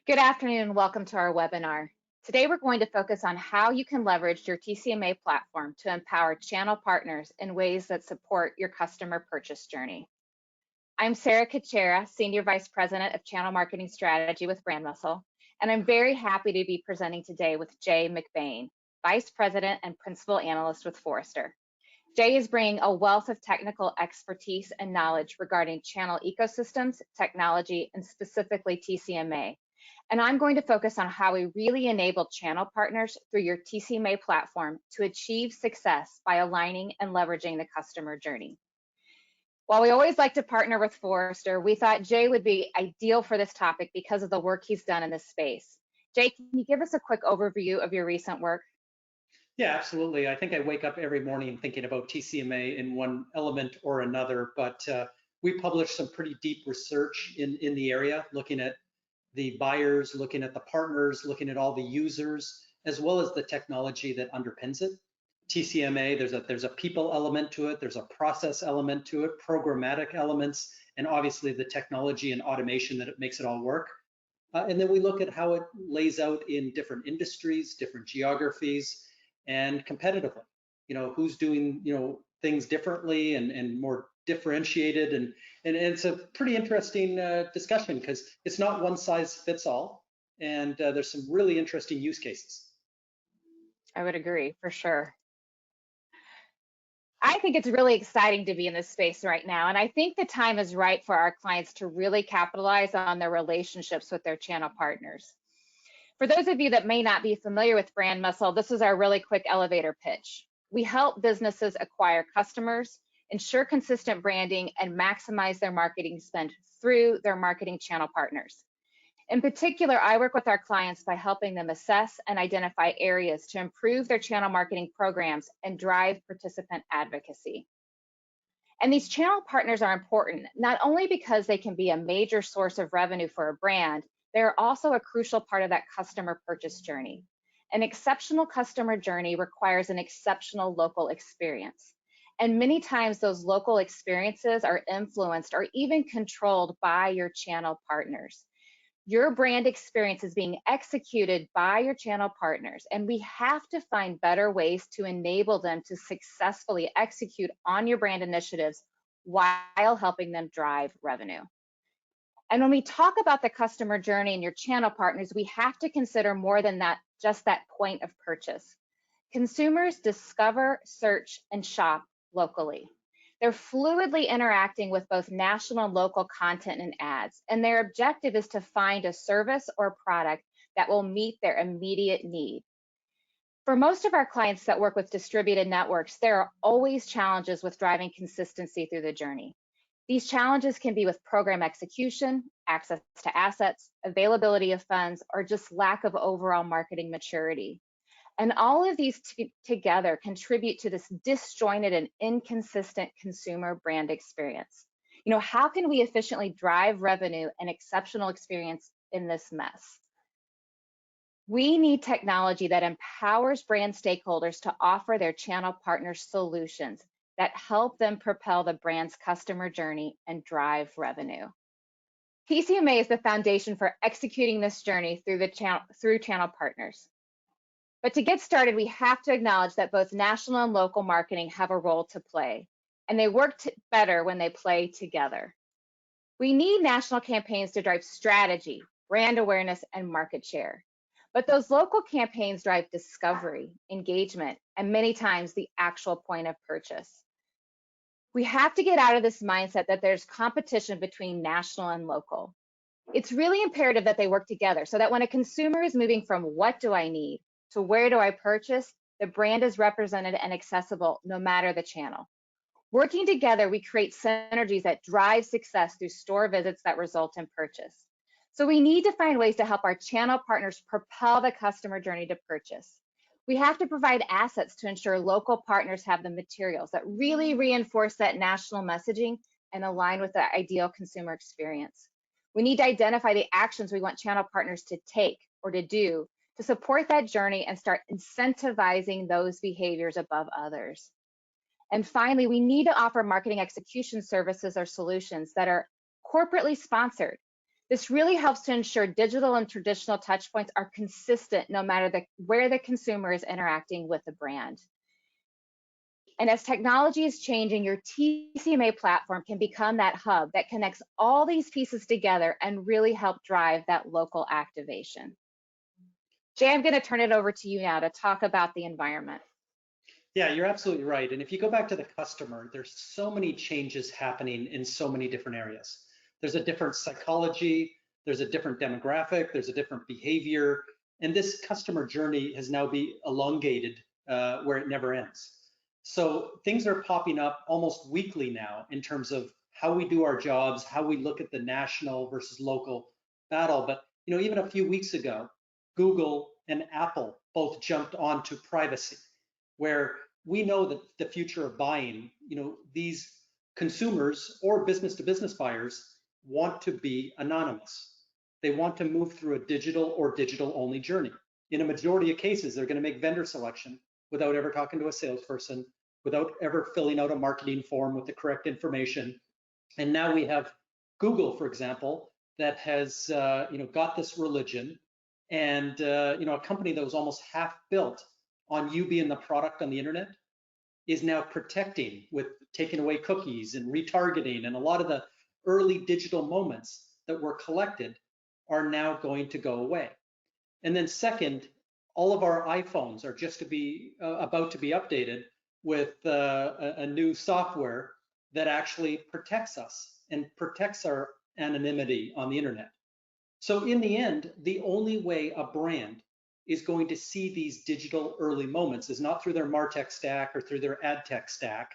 Good afternoon and welcome to our webinar. Today we're going to focus on how you can leverage your TCMA platform to empower channel partners in ways that support your customer purchase journey. I'm Sarah Cucchiara, Senior Vice President of Channel Marketing Strategy with BrandMuscle, and I'm very happy to be presenting today with Jay McBain, Vice President and Principal Analyst with Forrester. Jay is bringing a wealth of technical expertise and knowledge regarding channel ecosystems, technology, and specifically TCMA. And I'm going to focus on how we really enable channel partners through your TCMA platform to achieve success by aligning and leveraging the customer journey. While we always like to partner with Forrester, we thought Jay would be ideal for this topic because of the work he's done in this space. Jay, can you give us a quick overview of your recent work? Yeah, absolutely. I think I wake up every morning thinking about TCMA in one element or another, but we published some pretty deep research in the area, looking at the buyers, looking at the partners, looking at all the users, as well as the technology that underpins it. TCMA, there's a people element to it, there's a process element to it, programmatic elements, and obviously the technology and automation that it makes it all work. And then we look at how it lays out in different industries, different geographies, and competitively. Who's doing things differently and more differentiated, and it's a pretty interesting discussion because it's not one size fits all, and there's some really interesting use cases. I would agree, for sure. I think it's really exciting to be in this space right now, and I think the time is right for our clients to really capitalize on their relationships with their channel partners. For those of you that may not be familiar with BrandMuscle, this is our really quick elevator pitch. We help businesses acquire customers, ensure consistent branding, and maximize their marketing spend through their marketing channel partners. In particular, I work with our clients by helping them assess and identify areas to improve their channel marketing programs and drive participant advocacy. And these channel partners are important, not only because they can be a major source of revenue for a brand, they're also a crucial part of that customer purchase journey. An exceptional customer journey requires an exceptional local experience. And many times those local experiences are influenced or even controlled by your channel partners. Your brand experience is being executed by your channel partners, and we have to find better ways to enable them to successfully execute on your brand initiatives while helping them drive revenue. And when we talk about the customer journey and your channel partners, we have to consider more than that, just that point of purchase. Consumers discover, search, and shop locally. They're fluidly interacting with both national and local content and ads, and their objective is to find a service or product that will meet their immediate need. For most of our clients that work with distributed networks, there are always challenges with driving consistency through the journey. These challenges can be with program execution, access to assets, availability of funds, or just lack of overall marketing maturity. And all of these together contribute to this disjointed and inconsistent consumer brand experience. How can we efficiently drive revenue and exceptional experience in this mess? We need technology that empowers brand stakeholders to offer their channel partners solutions that help them propel the brand's customer journey and drive revenue. TCMA is the foundation for executing this journey through channel partners. But to get started, we have to acknowledge that both national and local marketing have a role to play, and they work better when they play together. We need national campaigns to drive strategy, brand awareness, and market share. But those local campaigns drive discovery, engagement, and many times the actual point of purchase. We have to get out of this mindset that there's competition between national and local. It's really imperative that they work together so that when a consumer is moving from what do I need to where do I purchase, the brand is represented and accessible no matter the channel. Working together, we create synergies that drive success through store visits that result in purchase. So we need to find ways to help our channel partners propel the customer journey to purchase. We have to provide assets to ensure local partners have the materials that really reinforce that national messaging and align with the ideal consumer experience. We need to identify the actions we want channel partners to take or to do to support that journey and start incentivizing those behaviors above others. And finally, we need to offer marketing execution services or solutions that are corporately sponsored This really helps to ensure digital and traditional touchpoints are consistent no matter where the consumer is interacting with the brand. And as technology is changing, your TCMA platform can become that hub that connects all these pieces together and really help drive that local activation. Jay, I'm going to turn it over to you now to talk about the environment. Yeah, you're absolutely right. And if you go back to the customer, there's so many changes happening in so many different areas. There's a different psychology, there's a different demographic, there's a different behavior, and this customer journey has now been elongated where it never ends. So things are popping up almost weekly now in terms of how we do our jobs, how we look at the national versus local battle. But even a few weeks ago, Google and Apple both jumped onto privacy, where we know that the future of buying, these consumers or business to business buyers want to be anonymous. They want to move through a digital or digital only journey. In a majority of cases, they're going to make vendor selection without ever talking to a salesperson, without ever filling out a marketing form with the correct information. And now we have Google, for example, that has got this religion, and a company that was almost half built on you being the product on the internet is now protecting with taking away cookies and retargeting, and a lot of the early digital moments that were collected are now going to go away. And then second, all of our iPhones are just about to be updated with a new software that actually protects us and protects our anonymity on the internet. So in the end, the only way a brand is going to see these digital early moments is not through their MarTech stack or through their ad tech stack.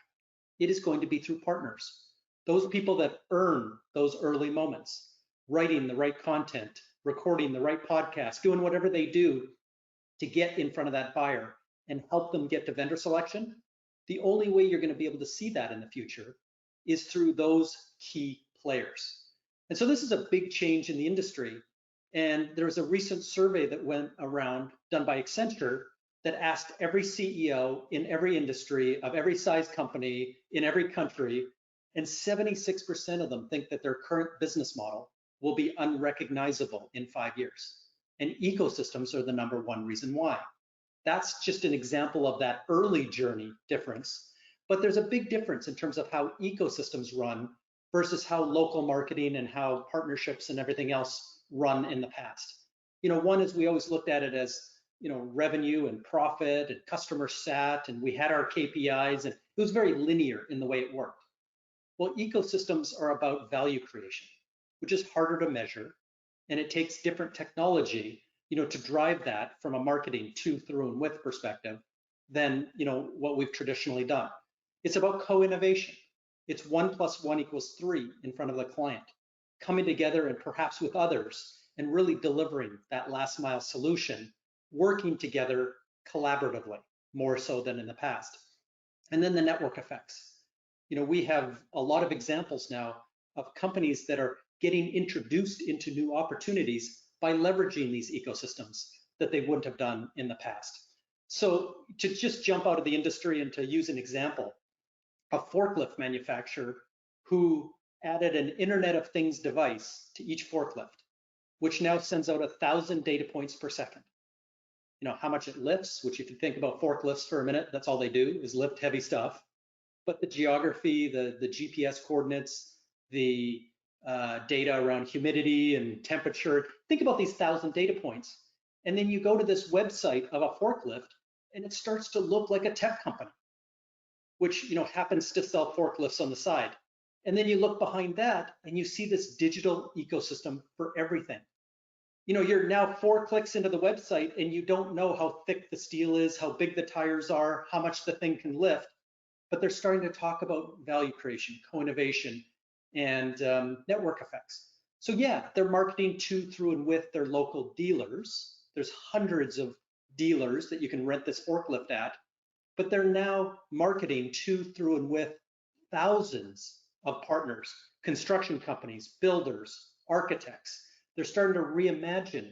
It is going to be through partners. Those people that earn those early moments, writing the right content, recording the right podcast, doing whatever they do to get in front of that buyer and help them get to vendor selection. The only way you're going to be able to see that in the future is through those key players. And so this is a big change in the industry. And there was a recent survey that went around done by Accenture that asked every CEO in every industry of every size company in every country, and 76% of them think that their current business model will be unrecognizable in 5 years. And ecosystems are the #1 reason why. That's just an example of that early journey difference. But there's a big difference in terms of how ecosystems run versus how local marketing and how partnerships and everything else run in the past. One is we always looked at it as, revenue and profit and customer sat, and we had our KPIs, and it was very linear in the way it worked. Well, ecosystems are about value creation, which is harder to measure, and it takes different technology, to drive that from a marketing to, through, and with perspective than, what we've traditionally done. It's about co-innovation. It's 1 + 1 = 3 in front of the client, coming together and perhaps with others and really delivering that last mile solution, working together collaboratively, more so than in the past. And then the network effects. We have a lot of examples now of companies that are getting introduced into new opportunities by leveraging these ecosystems that they wouldn't have done in the past. So to just jump out of the industry and to use an example, a forklift manufacturer who added an Internet of Things device to each forklift, which now sends out 1,000 data points per second. How much it lifts, which if you think about forklifts for a minute, that's all they do is lift heavy stuff. But the geography, the GPS coordinates, the data around humidity and temperature, think about these 1,000 data points. And then you go to this website of a forklift and it starts to look like a tech company, which happens to sell forklifts on the side. And then you look behind that and you see this digital ecosystem for everything. You're now 4 clicks into the website and you don't know how thick the steel is, how big the tires are, how much the thing can lift, but they're starting to talk about value creation, co-innovation, and network effects. So yeah, they're marketing to, through, and with their local dealers. There's hundreds of dealers that you can rent this forklift at, but they're now marketing to, through, and with thousands of partners, construction companies, builders, architects. They're starting to reimagine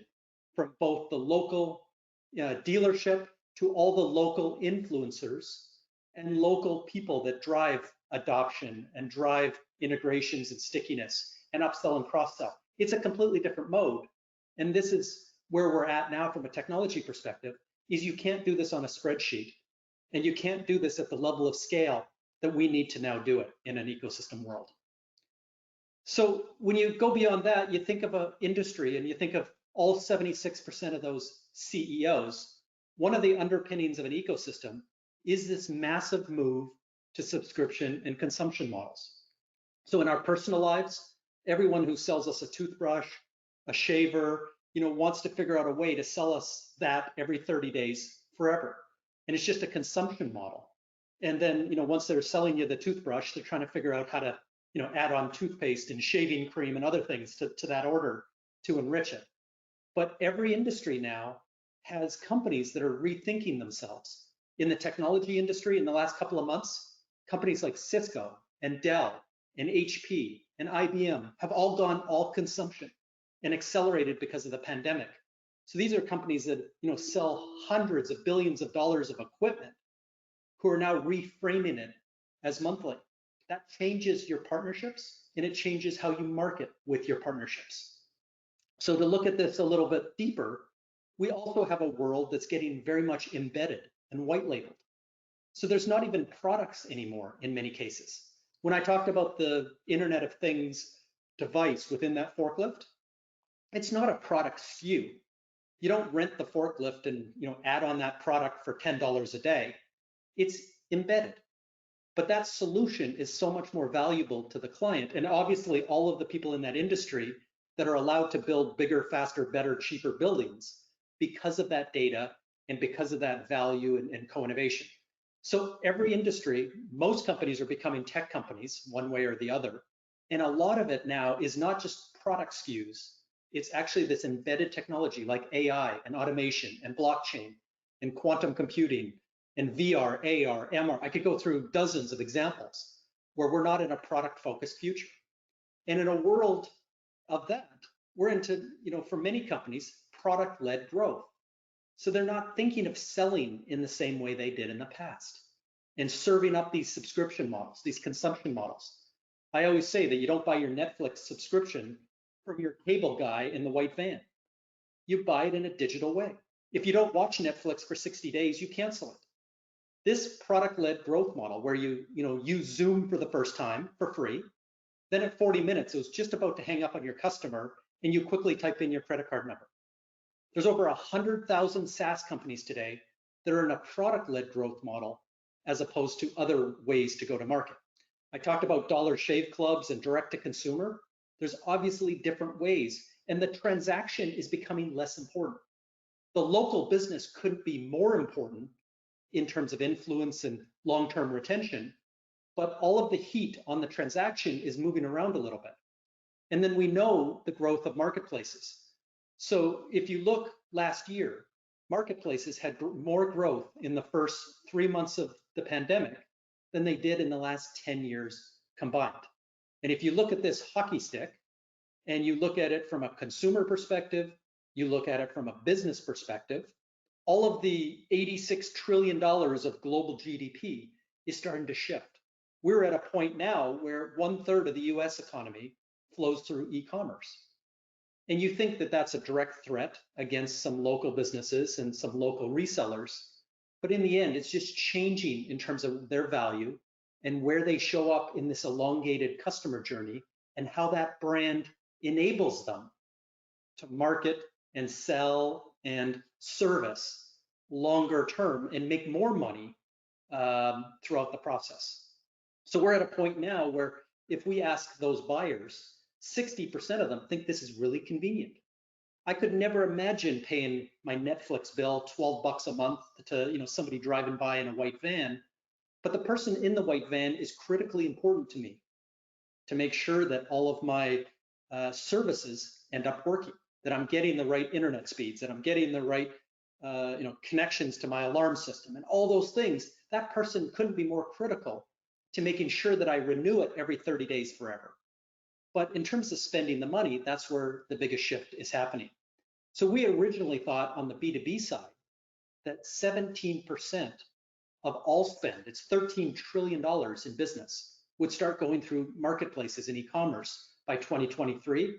from both the local dealership to all the local influencers and local people that drive adoption and drive integrations and stickiness and upsell and cross-sell. It's a completely different mode. And this is where we're at now from a technology perspective, is you can't do this on a spreadsheet, and you can't do this at the level of scale that we need to now do it in an ecosystem world. So when you go beyond that, you think of an industry and you think of all 76% of those CEOs. One of the underpinnings of an ecosystem is this massive move to subscription and consumption models. So in our personal lives, everyone who sells us a toothbrush, a shaver, wants to figure out a way to sell us that every 30 days forever. And it's just a consumption model. And then, once they're selling you the toothbrush, they're trying to figure out how to, add on toothpaste and shaving cream and other things to that order to enrich it. But every industry now has companies that are rethinking themselves. In the technology industry, in the last couple of months, companies like Cisco and Dell and HP and IBM have all gone all consumption and accelerated because of the pandemic. So these are companies that sell hundreds of billions of dollars of equipment who are now reframing it as monthly. That changes your partnerships, and it changes how you market with your partnerships. So to look at this a little bit deeper, we also have a world that's getting very much embedded and white labeled. So there's not even products anymore in many cases. When I talked about the Internet of Things device within that forklift, it's not a product SKU. You don't rent the forklift and add on that product for $10 a day. It's embedded. But that solution is so much more valuable to the client. And obviously all of the people in that industry that are allowed to build bigger, faster, better, cheaper buildings because of that data and because of that value and co-innovation. So every industry, most companies are becoming tech companies one way or the other. And a lot of it now is not just product SKUs. It's actually this embedded technology like AI and automation and blockchain and quantum computing and VR, AR, MR. I could go through dozens of examples where we're not in a product-focused future. And in a world of that, we're into, for many companies, product-led growth. So they're not thinking of selling in the same way they did in the past and serving up these subscription models, these consumption models. I always say that you don't buy your Netflix subscription from your cable guy in the white van. You buy it in a digital way. If you don't watch Netflix for 60 days, you cancel it. This product-led growth model where you use Zoom for the first time for free, then at 40 minutes, it was just about to hang up on your customer and you quickly type in your credit card number. There's over 100,000 SaaS companies today that are in a product-led growth model as opposed to other ways to go to market. I talked about Dollar Shave Clubs and direct to consumer. There's obviously different ways, and the transaction is becoming less important. The local business couldn't be more important in terms of influence and long-term retention, but all of the heat on the transaction is moving around a little bit. And then we know the growth of marketplaces. So if you look last year, marketplaces had more growth in the first 3 months of the pandemic than they did in the last 10 years combined. And if you look at this hockey stick and you look at it from a consumer perspective, you look at it from a business perspective, all of the $86 trillion of global GDP is starting to shift. We're at a point now where 1/3 of the US economy flows through e-commerce. And you think that that's a direct threat against some local businesses and some local resellers. But in the end, it's just changing in terms of their value and where they show up in this elongated customer journey and how that brand enables them to market and sell and service longer term and make more money throughout the process. So we're at a point now where if we ask those buyers, 60% of them think this is really convenient. I could never imagine paying my Netflix bill 12 bucks a month to somebody driving by in a white van, but the person in the white van is critically important to me to make sure that all of my services end up working, that I'm getting the right internet speeds, that I'm getting the right connections to my alarm system and all those things. That person couldn't be more critical to making sure that I renew it every 30 days forever. But in terms of spending the money, that's where the biggest shift is happening. So we originally thought on the B2B side that 17% of all spend, it's $13 trillion in business, would start going through marketplaces and e-commerce by 2023.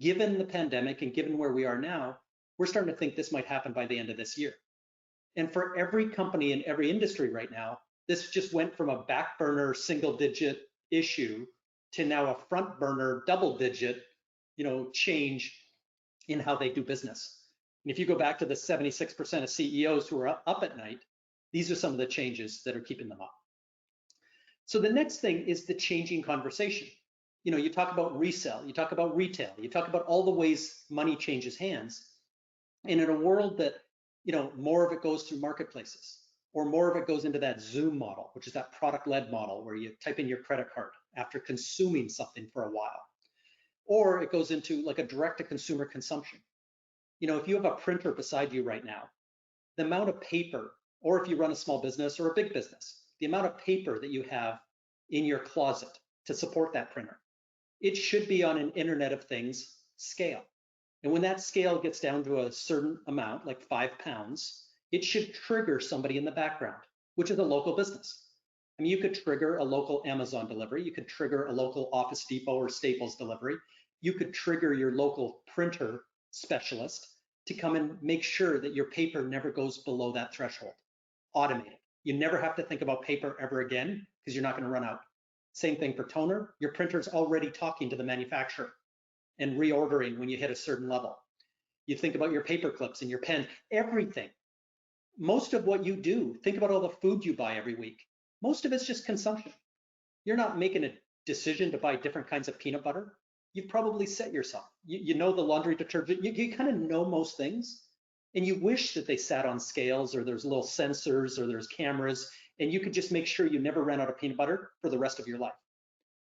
Given the pandemic and given where we are now, we're starting to think this might happen by the end of this year. And for every company in every industry right now, this just went from a back burner single digit issue to now a front burner double digit, change in how they do business. And if you go back to the 76% of CEOs who are up at night, these are some of the changes that are keeping them up. So the next thing is the changing conversation. You talk about resell, you talk about retail, you talk about all the ways money changes hands. And in a world that, more of it goes through marketplaces, or more of it goes into that Zoom model, which is that product-led model where you type in your credit card after consuming something for a while, or it goes into like a direct-to-consumer consumption. If you have a printer beside you right now, the amount of paper, or if you run a small business or a big business, the amount of paper that you have in your closet to support that printer, it should be on an Internet of Things scale. And when that scale gets down to a certain amount, like 5 pounds, it should trigger somebody in the background, which is a local business. I mean, you could trigger a local Amazon delivery, you could trigger a local Office Depot or Staples delivery, you could trigger your local printer specialist to come and make sure that your paper never goes below that threshold. Automated. You never have to think about paper ever again because you're not going to run out. Same thing for toner. Your printer's already talking to the manufacturer and reordering when you hit a certain level. You think about your paper clips and your pen, everything. Most of what you do, think about all the food you buy every week. Most of it's just consumption. You're not making a decision to buy different kinds of peanut butter. You've probably set yourself. You know the laundry detergent. You kind of know most things. And you wish that they sat on scales or there's little sensors or there's cameras and you could just make sure you never ran out of peanut butter for the rest of your life.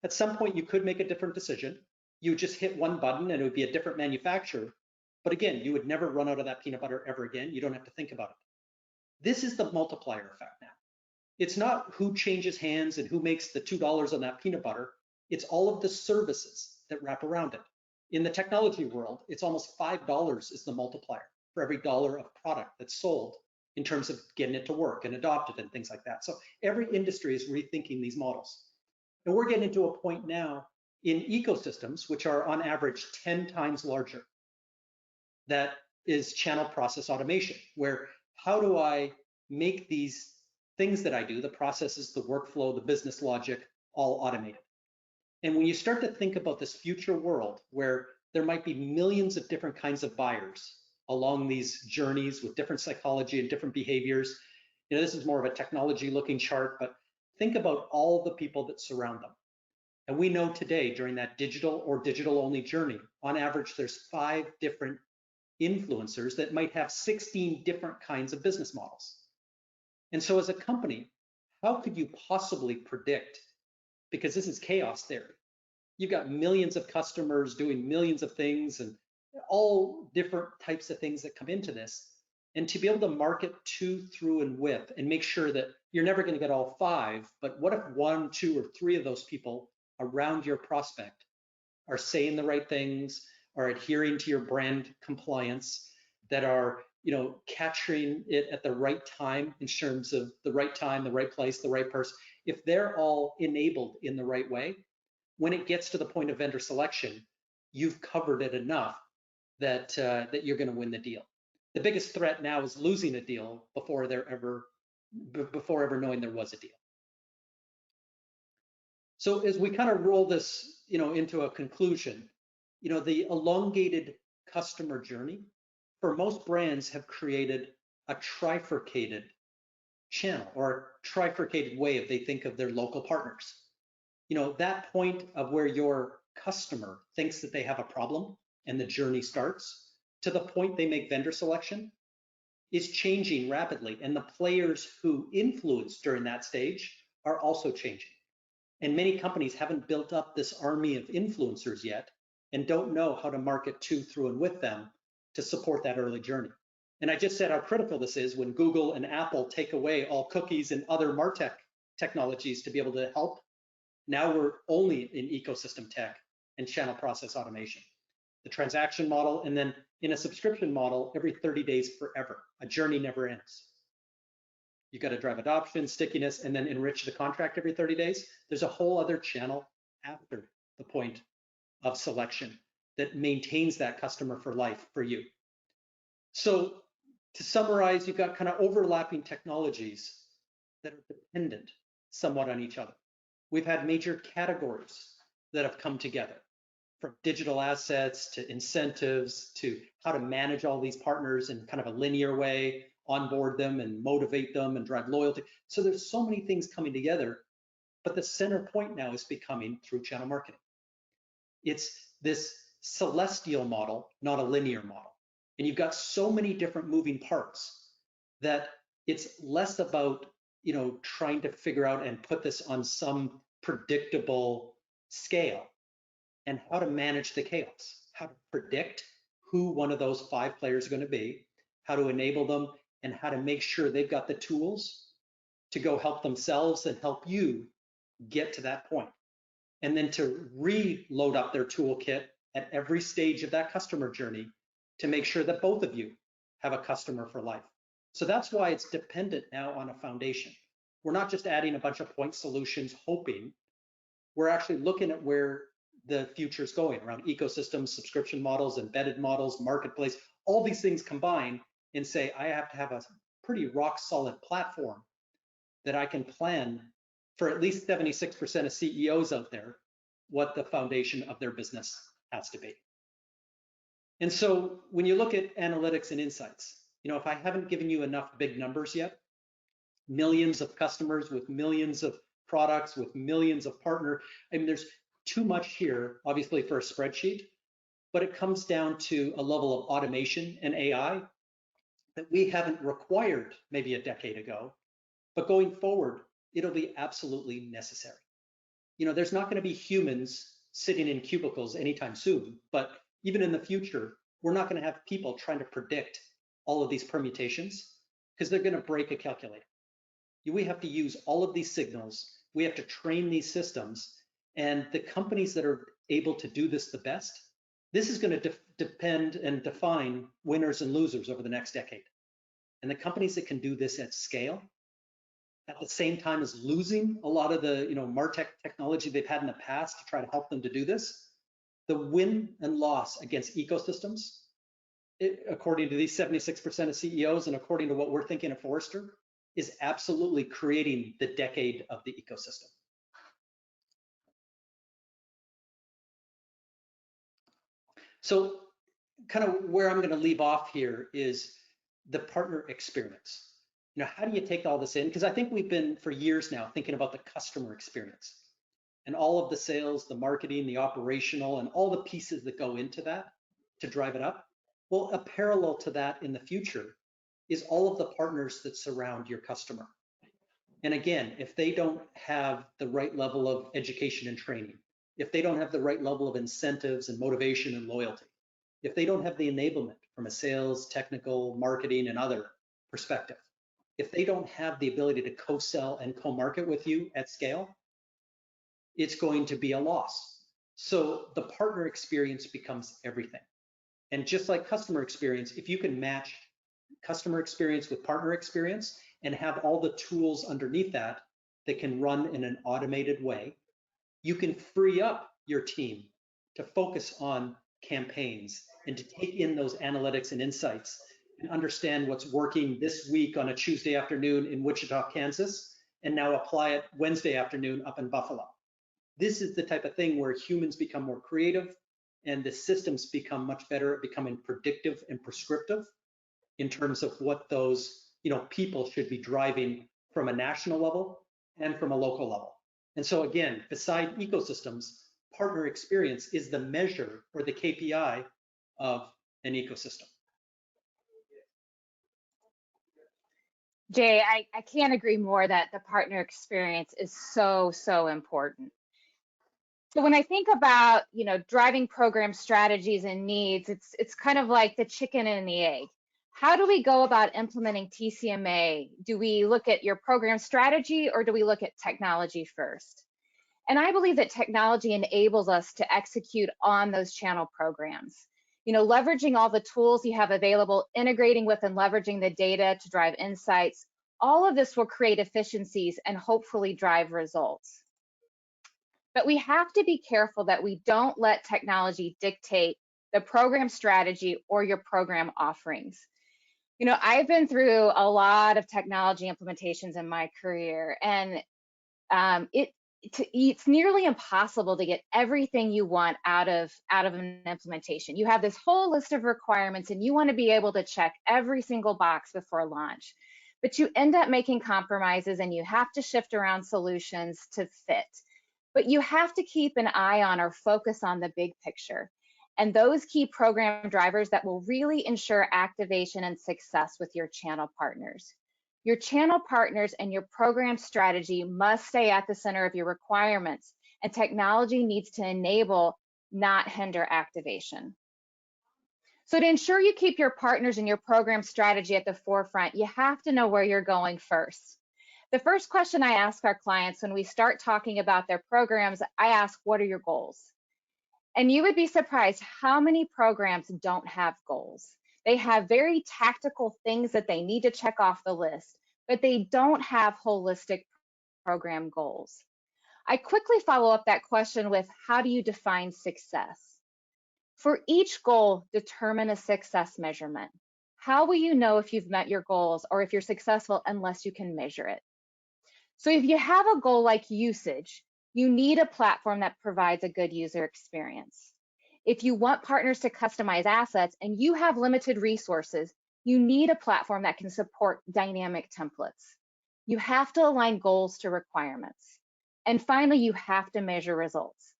At some point, you could make a different decision. You just hit one button and it would be a different manufacturer. But again, you would never run out of that peanut butter ever again. You don't have to think about it. This is the multiplier effect now. It's not who changes hands and who makes the $2 on that peanut butter. It's all of the services that wrap around it. In the technology world, it's almost $5 is the multiplier for every dollar of product that's sold in terms of getting it to work and adopted and things like that. So every industry is rethinking these models. And we're getting to a point now in ecosystems, which are on average 10 times larger, that is channel process automation, where how do I make these things that I do, the processes, the workflow, the business logic, all automated? And when you start to think about this future world where there might be millions of different kinds of buyers along these journeys with different psychology and different behaviors, this is more of a technology looking chart, but think about all the people that surround them. And we know today during that digital or digital only journey, on average, there's 5 different influencers that might have 16 different kinds of business models. And so as a company, how could you possibly predict, because this is chaos theory, you've got millions of customers doing millions of things and all different types of things that come into this. And to be able to market to, through, and with, and make sure that you're never going to get all 5, but what if 1, 2, or 3 of those people around your prospect are saying the right things, are adhering to your brand compliance, that are capturing it at the right time in terms of the right time, the right place, the right person. If they're all enabled in the right way, when it gets to the point of vendor selection, you've covered it enough that that you're going to win the deal. The biggest threat now is losing a deal before ever knowing there was a deal. So as we kind of roll this, into a conclusion, the elongated customer journey for most brands have created a trifurcated channel or a trifurcated way of they think of their local partners. That point of where your customer thinks that they have a problem and the journey starts to the point they make vendor selection is changing rapidly. And the players who influence during that stage are also changing. And many companies haven't built up this army of influencers yet and don't know how to market to, through, and with them to support that early journey. And I just said how critical this is when Google and Apple take away all cookies and other MarTech technologies to be able to help. Now we're only in ecosystem tech and channel process automation. The transaction model, and then in a subscription model, every 30 days forever. A journey never ends. You got to drive adoption, stickiness, and then enrich the contract every 30 days. There's a whole other channel after the point of selection that maintains that customer for life for you. So to summarize, you've got kind of overlapping technologies that are dependent somewhat on each other. We've had major categories that have come together, from digital assets to incentives to how to manage all these partners in kind of a linear way, onboard them and motivate them and drive loyalty. So there's so many things coming together, but the center point now is becoming through channel marketing. It's this celestial model, not a linear model. And you've got so many different moving parts that it's less about, trying to figure out and put this on some predictable scale, and how to manage the chaos, how to predict who one of those 5 players are going to be, how to enable them, and how to make sure they've got the tools to go help themselves and help you get to that point. And then to reload up their toolkit at every stage of that customer journey to make sure that both of you have a customer for life. So that's why it's dependent now on a foundation. We're not just adding a bunch of point solutions hoping. We're actually looking at where the future is going around ecosystems, subscription models, embedded models, marketplace, all these things combine and say, I have to have a pretty rock solid platform that I can plan for at least 76% of CEOs out there what the foundation of their business has to be. And so when you look at analytics and insights, if I haven't given you enough big numbers yet, millions of customers with millions of products with millions of partners, there's too much here, obviously, for a spreadsheet, but it comes down to a level of automation and AI that we haven't required maybe a decade ago, but going forward, it'll be absolutely necessary. There's not going to be humans sitting in cubicles anytime soon, but even in the future, we're not going to have people trying to predict all of these permutations because they're going to break a calculator. We have to use all of these signals. We have to train these systems, and the companies that are able to do this the best, this is going to depend and define winners and losers over the next decade. And the companies that can do this at scale, at the same time as losing a lot of the MarTech technology they've had in the past to try to help them to do this, the win and loss against ecosystems, according to these 76% of CEOs and according to what we're thinking at Forrester, is absolutely creating the decade of the ecosystem. So kind of where I'm going to leave off here is the partner experience. How do you take all this in? Because I think we've been for years now thinking about the customer experience and all of the sales, the marketing, the operational, and all the pieces that go into that to drive it up. Well, a parallel to that in the future is all of the partners that surround your customer. And again, if they don't have the right level of education and training, if they don't have the right level of incentives and motivation and loyalty, if they don't have the enablement from a sales, technical, marketing, and other perspective, if they don't have the ability to co-sell and co-market with you at scale, it's going to be a loss. So the partner experience becomes everything. And just like customer experience, if you can match customer experience with partner experience and have all the tools underneath that that can run in an automated way, you can free up your team to focus on campaigns and to take in those analytics and insights and understand what's working this week on a Tuesday afternoon in Wichita, Kansas, and now apply it Wednesday afternoon up in Buffalo. This is the type of thing where humans become more creative and the systems become much better at becoming predictive and prescriptive in terms of what those people should be driving from a national level and from a local level. And so again, beside ecosystems, partner experience is the measure or the KPI of an ecosystem. Jay, I can't agree more that the partner experience is so, so important. So when I think about, driving program strategies and needs, it's kind of like the chicken and the egg. How do we go about implementing TCMA? Do we look at your program strategy or do we look at technology first? And I believe that technology enables us to execute on those channel programs. Leveraging all the tools you have available, integrating with and leveraging the data to drive insights, all of this will create efficiencies and hopefully drive results. But we have to be careful that we don't let technology dictate the program strategy or your program offerings. You know, I've been through a lot of technology implementations in my career, and it's nearly impossible to get everything you want out of an implementation. You have this whole list of requirements, and you want to be able to check every single box before launch, but you end up making compromises, and you have to shift around solutions to fit. But you have to keep an eye on or focus on the big picture and those key program drivers that will really ensure activation and success with your channel partners. Your channel partners and your program strategy must stay at the center of your requirements, and technology needs to enable, not hinder activation. So to ensure you keep your partners and your program strategy at the forefront, you have to know where you're going first. The first question I ask our clients when we start talking about their programs, I ask, what are your goals? And you would be surprised how many programs don't have goals. They have very tactical things that they need to check off the list, but they don't have holistic program goals. I quickly follow up that question with, how do you define success? For each goal, determine a success measurement. How will you know if you've met your goals or if you're successful unless you can measure it? So if you have a goal like usage, you need a platform that provides a good user experience. If you want partners to customize assets and you have limited resources, you need a platform that can support dynamic templates. You have to align goals to requirements. And finally, you have to measure results.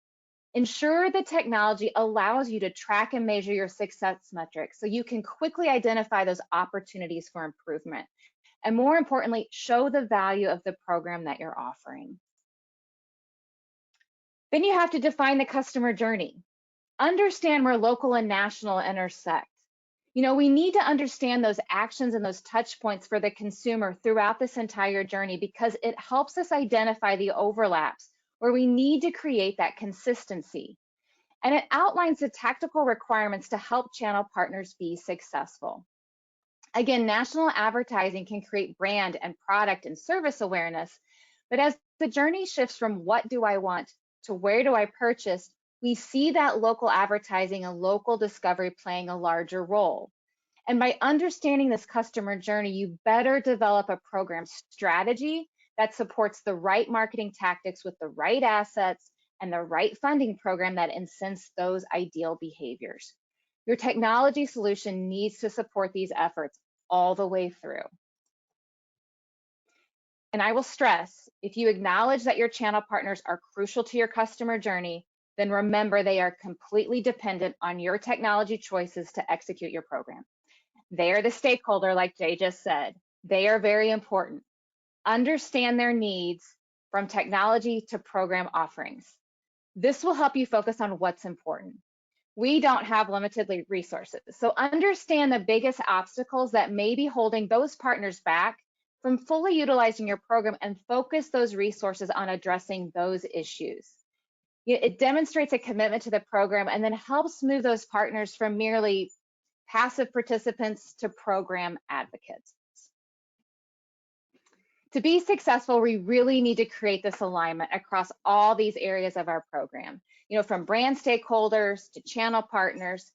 Ensure the technology allows you to track and measure your success metrics so you can quickly identify those opportunities for improvement. And more importantly, show the value of the program that you're offering. Then you have to define the customer journey. Understand where local and national intersect. You know, we need to understand those actions and those touch points for the consumer throughout this entire journey, because it helps us identify the overlaps where we need to create that consistency. And it outlines the tactical requirements to help channel partners be successful. Again, national advertising can create brand and product and service awareness, but as the journey shifts from what do I want to where do I purchase, we see that local advertising and local discovery playing a larger role. And by understanding this customer journey, you better develop a program strategy that supports the right marketing tactics with the right assets and the right funding program that incents those ideal behaviors. Your technology solution needs to support these efforts all the way through. And I will stress, if you acknowledge that your channel partners are crucial to your customer journey, then remember they are completely dependent on your technology choices to execute your program. They are the stakeholder, like Jay just said. They are very important. Understand their needs from technology to program offerings. This will help you focus on what's important. We don't have limited resources, so understand the biggest obstacles that may be holding those partners back from fully utilizing your program and focus those resources on addressing those issues. It demonstrates a commitment to the program and then helps move those partners from merely passive participants to program advocates. To be successful, we really need to create this alignment across all these areas of our program, you know, from brand stakeholders to channel partners,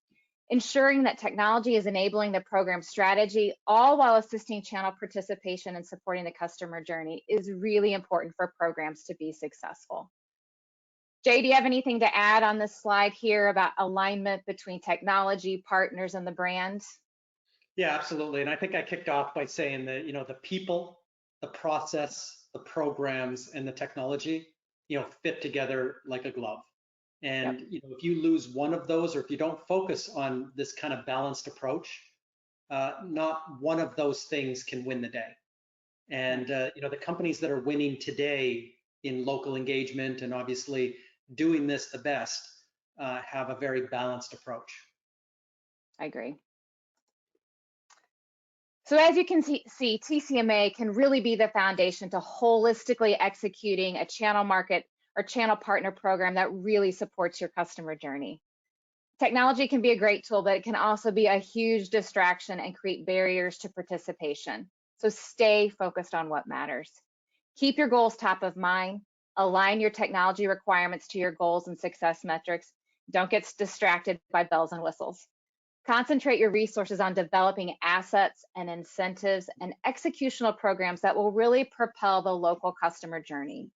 ensuring that technology is enabling the program strategy, all while assisting channel participation and supporting the customer journey, is really important for programs to be successful. Jay, do you have anything to add on this slide here about alignment between technology, partners, and the brand? Yeah, absolutely. And I think I kicked off by saying that, you know, the people, the process, the programs, and the technology, you know, fit together like a glove. And Yep. you know, if you lose one of those, or if you don't focus on this kind of balanced approach, not one of those things can win the day. And you know, the companies that are winning today in local engagement and obviously doing this the best have a very balanced approach. I agree. So as you can see, TCMA can really be the foundation to holistically executing a channel market or channel partner program that really supports your customer journey. Technology can be a great tool, but it can also be a huge distraction and create barriers to participation. So stay focused on what matters. Keep your goals top of mind, Align your technology requirements to your goals and success metrics. Don't get distracted by bells and whistles. Concentrate your resources on developing assets and incentives and executional programs that will really propel the local customer journey.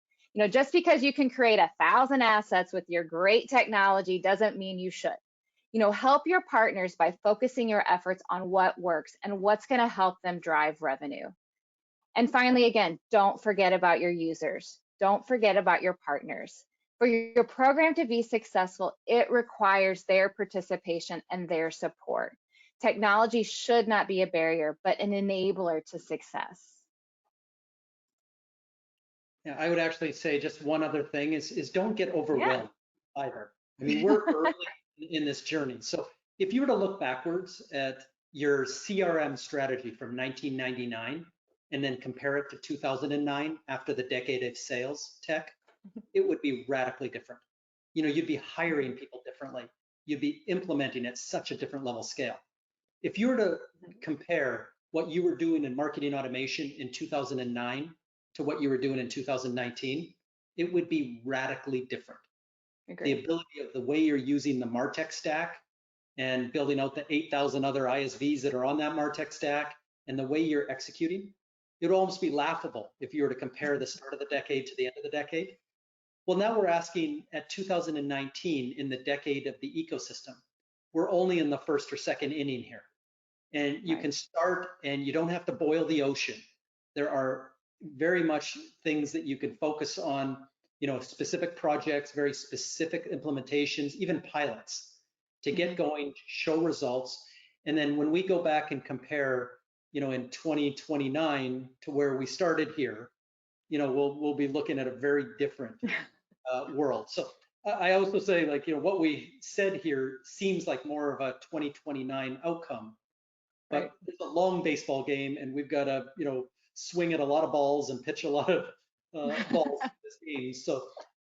Just because you can create 1,000 assets with your great technology doesn't mean you should. Help your partners by focusing your efforts on what works and what's going to help them drive revenue. And finally, again, don't forget about your users. Don't forget about your partners. For your program to be successful, it requires their participation and their support. Technology should not be a barrier, but an enabler to success. Yeah, I would actually say just one other thing is don't get overwhelmed either. I mean, we're early in this journey. So if you were to look backwards at your CRM strategy from 1999 and then compare it to 2009 after the decade of sales tech, it would be radically different. You'd be hiring people differently. You'd be implementing at such a different level scale. If you were to compare what you were doing in marketing automation in 2009 to what you were doing in 2019, it would be radically different. Agreed. The ability of the way you're using the MarTech stack and building out the 8,000 other ISVs that are on that MarTech stack and the way you're executing, it would almost be laughable if you were to compare the start of the decade to the end of the decade. Well, now we're asking at 2019 in the decade of the ecosystem, we're only in the first or second inning here. And you can start and you don't have to boil the ocean. There are very much things that you can focus on, specific projects, very specific implementations, even pilots to get going, show results. And then when we go back and compare, in 2029 to where we started here, we'll be looking at a very different world. So I also say, what we said here seems like more of a 2029 outcome, but it's a long baseball game, and we've got to, swing at a lot of balls and pitch a lot of balls in this game. So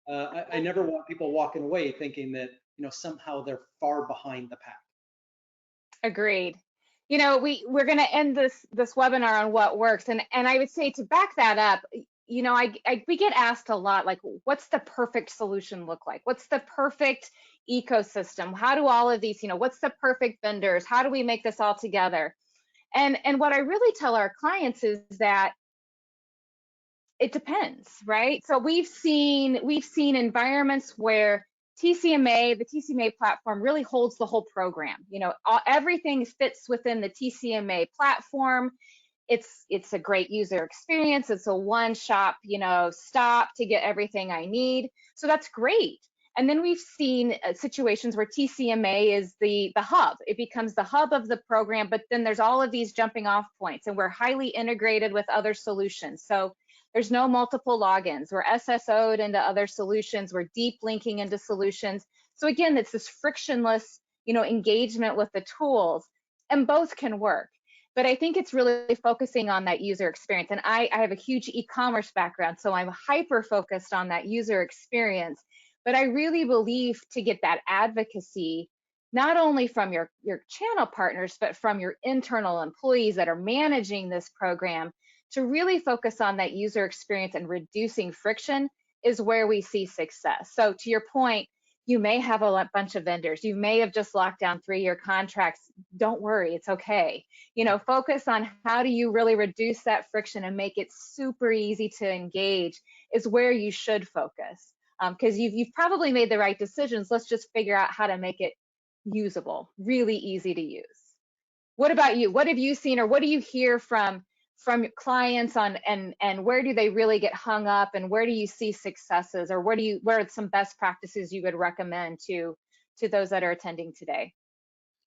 I never want people walking away thinking that, somehow they're far behind the pack. Agreed. We're going to end this webinar on what works, and I would say to back that up, we get asked a lot, like, what's the perfect solution look like? What's the perfect ecosystem? How do all of these, what's the perfect vendors? How do we make this all together? And what I really tell our clients is that it depends, right? So we've seen environments where the TCMA platform really holds the whole program. Everything fits within the TCMA platform. It's a great user experience. It's a one-shop, stop to get everything I need. So that's great. And then we've seen situations where TCMA is the hub. It becomes the hub of the program, but then there's all of these jumping off points, and we're highly integrated with other solutions. So there's no multiple logins. We're SSO'd into other solutions. We're deep linking into solutions. So again, it's this frictionless, engagement with the tools, and both can work. But I think it's really focusing on that user experience. And I have a huge e-commerce background, so I'm hyper focused on that user experience. But I really believe to get that advocacy, not only from your channel partners, but from your internal employees that are managing this program, to really focus on that user experience and reducing friction is where we see success. So to your point, you may have a bunch of vendors. You may have just locked down 3-year contracts. Don't worry, it's okay. Focus on how do you really reduce that friction and make it super easy to engage is where you should focus. Because you've probably made the right decisions. Let's just figure out how to make it usable, really easy to use. What about you? What have you seen, or what do you hear from clients on, and where do they really get hung up, and where do you see successes, or where are some best practices you would recommend to those that are attending today?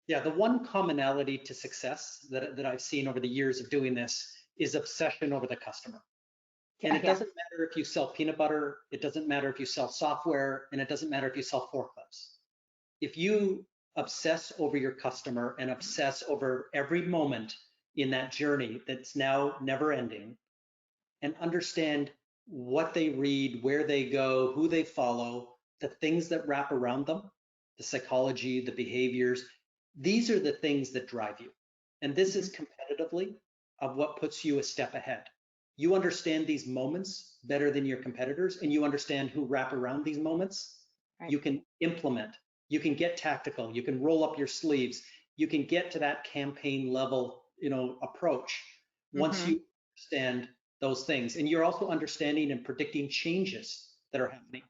Yeah, the one commonality to success that I've seen over the years of doing this is obsession over the customer. And it doesn't matter if you sell peanut butter, it doesn't matter if you sell software, and it doesn't matter if you sell forklifts. If you obsess over your customer and obsess over every moment in that journey that's now never ending, and understand what they read, where they go, who they follow, the things that wrap around them, the psychology, the behaviors, these are the things that drive you. And this is competitively of what puts you a step ahead. you understand these moments better than your competitors, and you understand who wrap around these moments, Right. you can implement, you can get tactical, you can roll up your sleeves, you can get to that campaign level, approach once you understand those things. And you're also understanding and predicting changes that are happening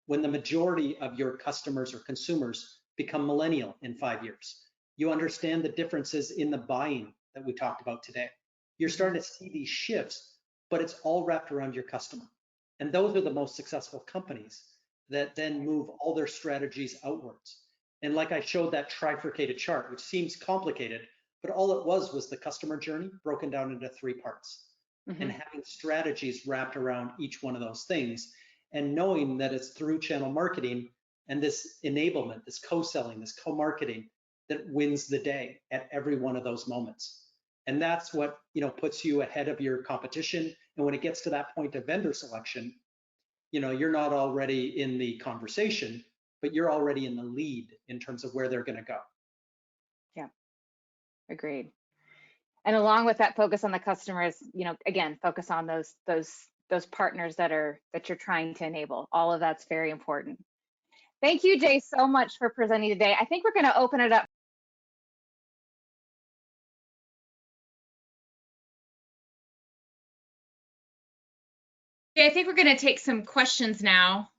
when the majority of your customers or consumers become millennial in 5 years. You understand the differences in the buying that we talked about today. You're starting to see these shifts, but it's all wrapped around your customer. And those are the most successful companies that then move all their strategies outwards. And like I showed that trifurcated chart, which seems complicated, but all it was the customer journey broken down into 3 parts, and having strategies wrapped around each one of those things, and knowing that it's through channel marketing and this enablement, this co-selling, this co-marketing that wins the day at every one of those moments. And that's what puts you ahead of your competition. And when it gets to that point of vendor selection, you're not already in the conversation, but you're already in the lead in terms of where they're going to go. Yeah, agreed. And along with that focus on the customers, again, focus on those partners that you're trying to enable. All of that's very important. Thank you, Jay, so much for presenting today. I think we're going to open it up. I think we're going to take some questions now.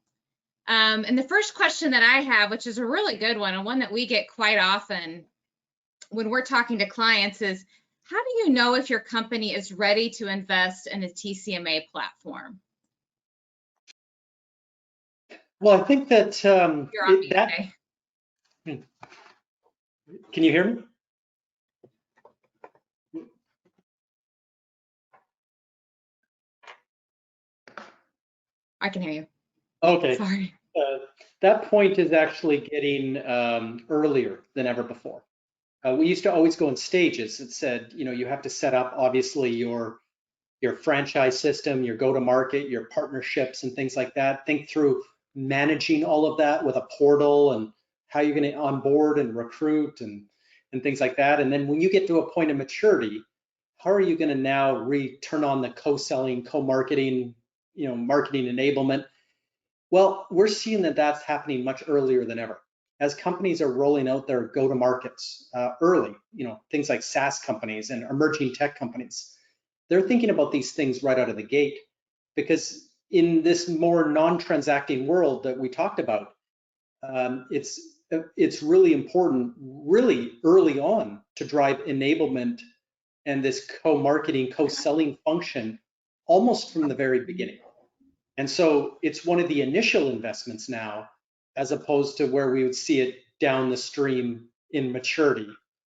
And the first question that I have, which is a really good one, and one that we get quite often when we're talking to clients, is how do you know if your company is ready to invest in a TCMA platform? Well, I think that You're on mute, Jay. Can you hear me? I can hear you. Okay. Sorry. That point is actually getting earlier than ever before. We used to always go in stages. It said, you have to set up obviously your franchise system, your go-to-market, your partnerships and things like that. Think through managing all of that with a portal and how you're going to onboard and recruit and things like that. And then when you get to a point of maturity, how are you going to now turn on the co-selling, co-marketing, marketing enablement? Well, we're seeing that that's happening much earlier than ever. As companies are rolling out their go-to-markets early, things like SaaS companies and emerging tech companies, they're thinking about these things right out of the gate, because in this more non-transacting world that we talked about, it's really important, really early on, to drive enablement and this co-marketing, co-selling function almost from the very beginning. And so it's one of the initial investments now, as opposed to where we would see it down the stream in maturity,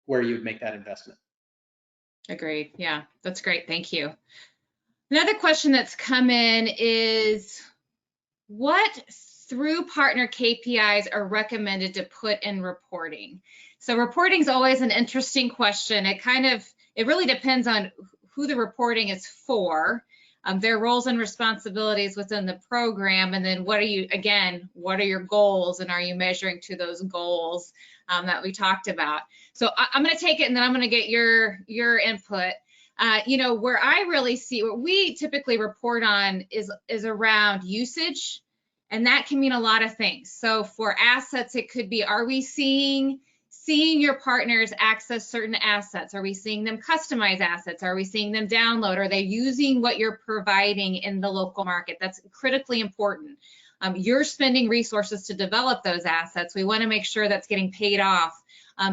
where you would make that investment. Agreed. Yeah, that's great. Thank you. Another question that's come in is, what through partner KPIs are recommended to put in reporting? So reporting is always an interesting question. It really depends on who the reporting is for, their roles and responsibilities within the program, and then what are your goals, and are you measuring to those goals that we talked about? So I'm going to take it, and then I'm going to get your input. Where I really see what we typically report on is around usage, and that can mean a lot of things. So for assets, it could be, are we seeing your partners access certain assets? Are we seeing them customize assets? Are we seeing them download? Are they using what you're providing in the local market? That's critically important. You're spending resources to develop those assets. We want to make sure that's getting paid off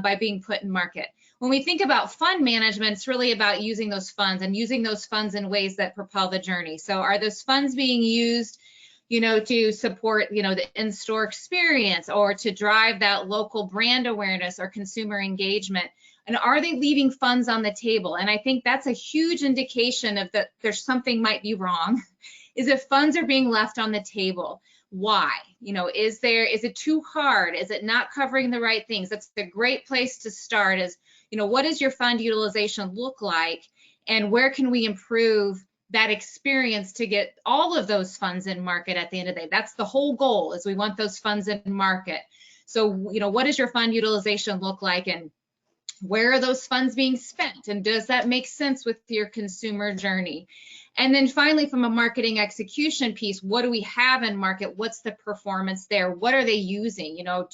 by being put in market. When we think about fund management, it's really about using those funds and using those funds in ways that propel the journey. So are those funds being used to support, the in-store experience, or to drive that local brand awareness or consumer engagement? And are they leaving funds on the table? And I think that's a huge indication of that there's something might be wrong, is if funds are being left on the table. Why? Is it too hard? Is it not covering the right things? That's a great place to start, is, what does your fund utilization look like, and where can we improve that experience to get all of those funds in market at the end of the day? That's the whole goal, is we want those funds in market. So, what does your fund utilization look like? And Where are those funds being spent? And does that make sense with your consumer journey? And then finally, from a marketing execution piece, what do we have in market? What's the performance there? What are they using? You know,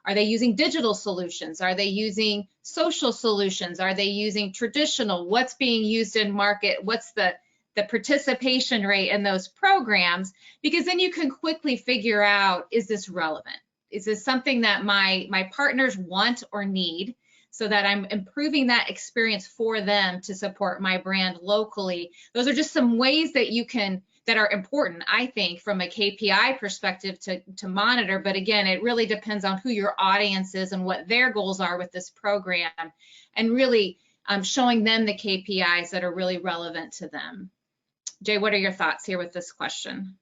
are they using digital solutions? Are they using social solutions? Are they using traditional? What's being used in market? What's the participation rate in those programs? Because then you can quickly figure out, is this relevant? Is this something that my partners want or need, so that I'm improving that experience for them to support my brand locally? Those are just some ways that you can, that are important, I think, from a KPI perspective to monitor. But again, it really depends on who your audience is and what their goals are with this program, and really showing them the KPIs that are really relevant to them. Jay, what are your thoughts here with this question?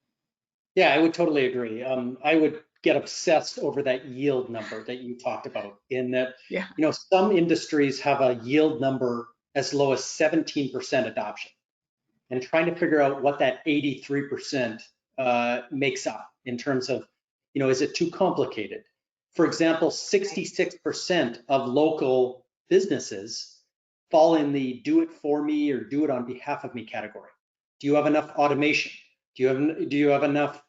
Yeah, I would totally agree. I would get obsessed over that yield number that you talked about, in that, Yeah. you know, some industries have a yield number as low as 17% adoption, and trying to figure out what that 83% makes up in terms of, you know, is it too complicated? For example, 66% of local businesses fall in the do it for me or do it on behalf of me category. Do you have enough automation? Do you have enough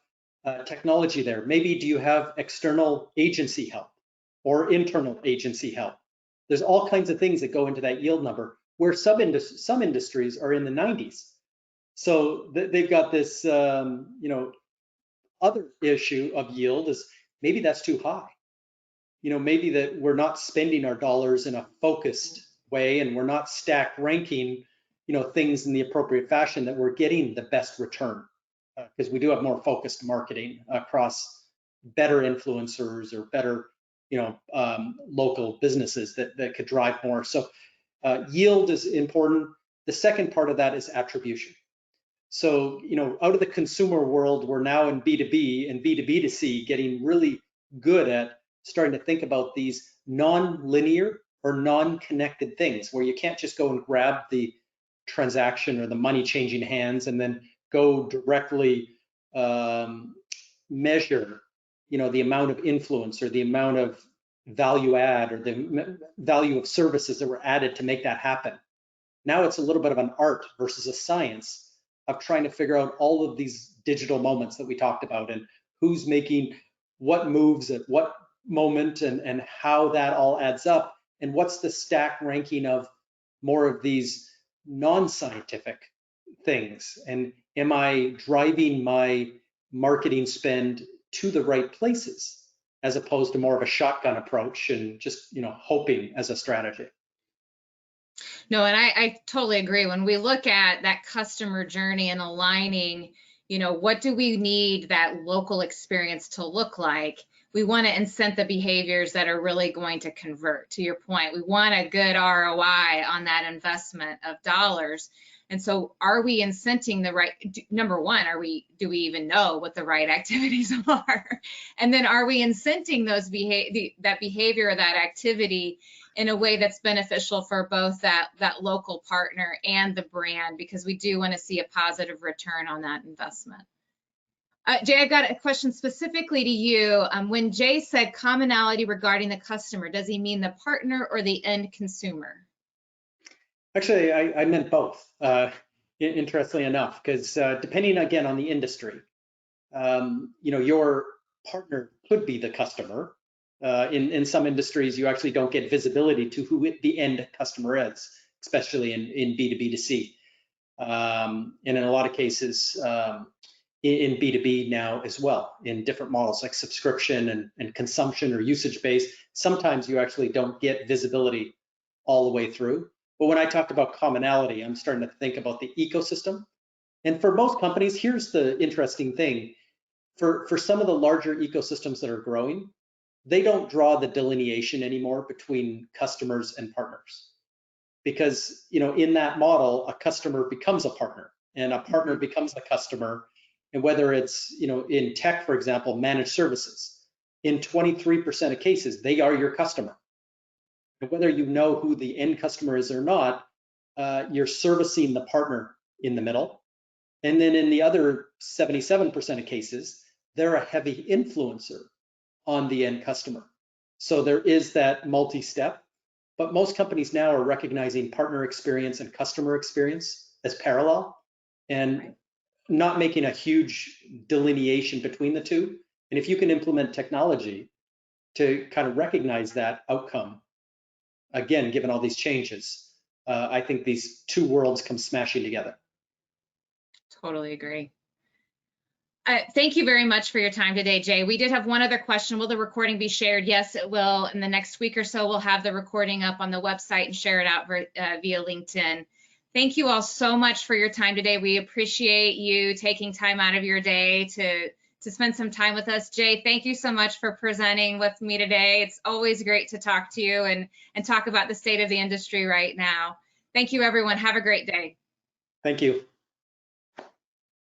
technology there? Maybe do you have external agency help or internal agency help? There's all kinds of things that go into that yield number, where some industries are in the 90s. So they've got this, you know, other issue of yield is maybe that's too high. You know, maybe that we're not spending our dollars in a focused way, and we're not stack ranking, you know, things in the appropriate fashion, that we're getting the best return, because we do have more focused marketing across better influencers or better, you know, local businesses that could drive more. So yield is important. The second part of that is attribution. So, you know, out of the consumer world, we're now in B2B and B2B2C getting really good at starting to think about these non-linear or non-connected things, where you can't just go and grab the transaction or the money changing hands and then go directly measure, you know, the amount of influence or the amount of value add or the value of services that were added to make that happen. Now it's a little bit of an art versus a science of trying to figure out all of these digital moments that we talked about, and who's making what moves at what moment, and how that all adds up, and what's the stack ranking of more of these non-scientific things, and am I driving my marketing spend to the right places, as opposed to more of a shotgun approach and just, you know, hoping as a strategy. No, and I totally agree. When we look at that customer journey and aligning, you know, what do we need that local experience to look like? We want to incent the behaviors that are really going to convert. To your point, we want a good ROI on that investment of dollars. And so are we incenting the right, number one, do we even know what the right activities are? And then are we incenting those that behavior or that activity in a way that's beneficial for both that local partner and the brand, because we do want to see a positive return on that investment. Jay, I've got a question specifically to you. When Jay said commonality regarding the customer, does he mean the partner or the end consumer? Actually, I meant both, interestingly enough, because depending again on the industry, you know, your partner could be the customer. In some industries, you actually don't get visibility to who the end customer is, especially in B2B2C. And in a lot of cases, in B2B now as well, in different models like subscription and consumption or usage-based, sometimes you actually don't get visibility all the way through. But when I talked about commonality, I'm starting to think about the ecosystem. And for most companies, here's the interesting thing. For some of the larger ecosystems that are growing, they don't draw the delineation anymore between customers and partners, because, you know, in that model, a customer becomes a partner and a partner becomes a customer. And whether it's, you know, in tech, for example, managed services, in 23% of cases, they are your customer. And whether you know who the end customer is or not, you're servicing the partner in the middle. And then in the other 77% of cases, they're a heavy influencer on the end customer. So there is that multi-step. but most companies now are recognizing partner experience and customer experience as parallel and not making a huge delineation between the two. And if you can implement technology to kind of recognize that outcome, again, given all these changes, I think these two worlds come smashing together. Totally agree. Thank you very much for your time today, Jay. We did have one other question. Will the recording be shared? Yes, it will. In the next week or so, we'll have the recording up on the website and share it out via LinkedIn. Thank you all so much for your time today. We appreciate you taking time out of your day to spend some time with us. Jay, thank you so much for presenting with me today. It's always great to talk to you and talk about the state of the industry right now. Thank you, everyone. Have a great day. Thank you.